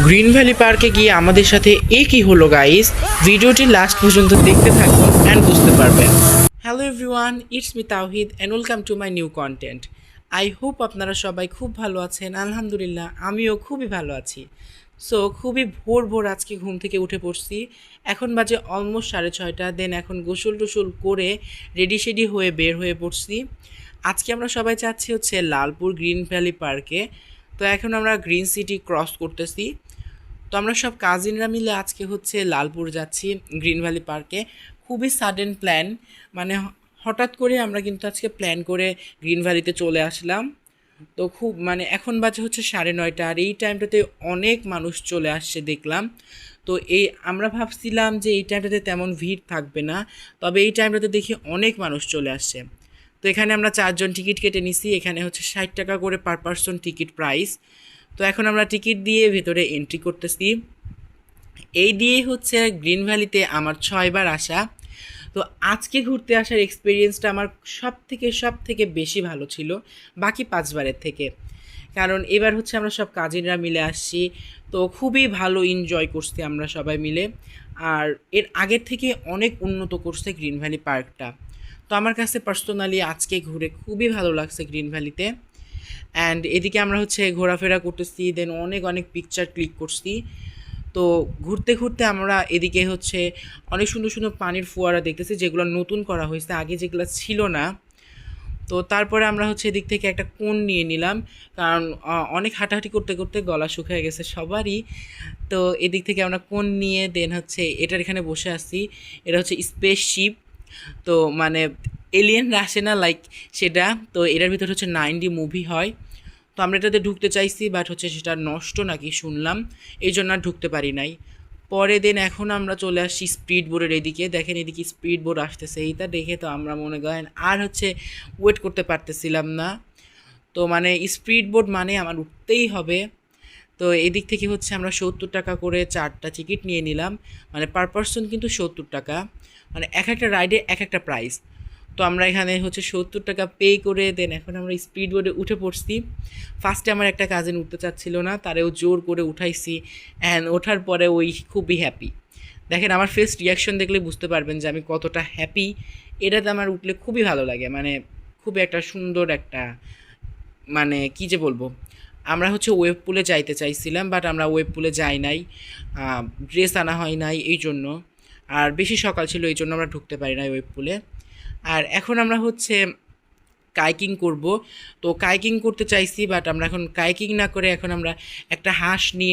Green valley পার্কে গিয়ে আমাদের সাথে কি হলো গাইস, ভিডিওটি লাস্ট পর্যন্ত দেখতে থাকুন অ্যান্ড বুঝতে পারবেন। হ্যালো এভরিওয়ান, ইটস মি তাওহিদ and welcome to my new content. I hope আপনারা সবাই খুব ভালো আছেন। আলহামদুলিল্লাহ আমিও খুবই ভালো আছি। সো খুবই ভোর ভোর আজকে ঘুম থেকে উঠে পড়ছি। এখন বাজে অলমোস্ট 6:30। দেন এখন গোসল টোসল করে রেডি শেডি হয়ে বের হয়ে পড়ছি। আজকে আমরা সবাই যাচ্ছি হচ্ছে লালপুর গ্রিন ভ্যালি পার্কে। তো এখন আমরা গ্রিন সিটি ক্রস করতেছি। তো আমরা সব কাজিনরা মিলে আজকে হচ্ছে লালপুর যাচ্ছি গ্রিন ভ্যালি পার্কে। খুবই সাডেন প্ল্যান, মানে হঠাৎ করে আমরা কিন্তু আজকে প্ল্যান করে গ্রিন ভ্যালিতে চলে আসলাম। তো খুব মানে এখন বাজে হচ্ছে 9:30, আর এই টাইমটাতে অনেক মানুষ চলে আসছে দেখলাম। তো আমরা ভাবছিলাম যে এই টাইমটাতে তেমন ভিড় থাকবে না, তবে এই টাইমটাতে দেখি অনেক মানুষ চলে আসছে। তো এখানে আমরা 4জন টিকিট কেটে নিছি। এখানে হচ্ছে 60 টাকা করে পার পারসন টিকিট প্রাইস। তো এখন আমরা টিকিট দিয়ে ভেতরে এন্ট্রি করতেছি। এই দিয়েই হচ্ছে গ্রিন ভ্যালিতে আমার 6বার আসা। তো আজকে ঘুরতে আসার এক্সপিরিয়েন্সটা আমার সব থেকে বেশি ভালো ছিল বাকি 5বারের থেকে। কারণ এবার হচ্ছে আমরা সব কাজিনরা মিলে আসছি। তো খুবই ভালো এনজয় করছি আমরা সবাই মিলে। আর এর আগের থেকে অনেক উন্নত করছে গ্রিন ভ্যালি পার্কটা। তো আমার কাছে পার্সোনালি আজকে ঘুরে খুবই ভালো লাগছে গ্রিন ভ্যালিতে। অ্যান্ড এদিকে আমরা হচ্ছে ঘোরাফেরা করতেছি, দেন অনেক অনেক পিকচার ক্লিক করছি। তো ঘুরতে ঘুরতে আমরা এদিকে হচ্ছে অনেক সুন্দর সুন্দর পানির ফোয়ারা দেখতেছি, যেগুলো নতুন করা হয়েছে, আগে যেগুলো ছিল না। তো তারপরে আমরা হচ্ছে এদিক থেকে একটা কোন নিয়ে নিলাম, কারণ অনেক হাঁটাহাঁটি করতে করতে গলা শুকিয়ে গেছে সবারই। তো এদিক থেকে আমরা কোন নিয়ে দেন হচ্ছে এটার এখানে বসে আছি। এটা হচ্ছে স্পেসশিপ। তো মানে এলিয়েনরা আসে না লাইক সেটা। তো এটার ভিতর হচ্ছে 9D মুভি হয়। তো আমরা এটাতে ঢুকতে চাইছি, বাট হচ্ছে সেটা নষ্ট নাকি শুনলাম, এই জন্য আর ঢুকতে পারি নাই। পরে দিন এখন আমরা চলে আসছি স্পিড বোর্ডের এদিকে। দেখেন এদিকে স্পিড বোর্ড আসতেছে, এইটা দেখে তো আমরা মনে করেন আর হচ্ছে ওয়েট করতে পারতেছিলাম না। তো মানে স্পিড বোর্ড মানে আমার উঠতেই হবে। তো এদিক থেকে হচ্ছে আমরা 70 টাকা করে 4টা টিকিট নিয়ে নিলাম, মানে পার পারসন কিন্তু 70 টাকা, মানে এক একটা রাইডে এক একটা প্রাইস। তো আমরা এখানে হচ্ছে 70 টাকা পে করে দেন এখন আমরা স্পিড বোর্ডে উঠে পড়ছি। ফার্স্টে আমার একটা কাজিন উঠতে চাচ্ছিল না, তারেও জোর করে উঠাইছি। অ্যান্ড ওঠার পরে ওই খুবই হ্যাপি। দেখেন আমার ফেস রিয়াকশন দেখলে বুঝতে পারবেন যে আমি কতটা হ্যাপি। এটাতে আমার উঠলে খুবই ভালো লাগে, মানে খুবই একটা সুন্দর একটা, মানে কী যে বলবো। আমরা হচ্ছে ওয়েব পুলে যাইতে চাইছিলাম, বাট আমরা ওয়েব পুলে যাই নাই, ড্রেস আনা হয় নাই এই জন্য। আর বেশি সকাল ছিল এই জন্য আমরা ঢুকতে পারি নাই ওয়েব পুলে। আর এখন আমরা হচ্ছে কাইকিং করব। তো কাইকিং করতে চাইছি, বাট আমরা এখন কাইকিং না করে এখন আমরা একটা হাঁস নিয়ে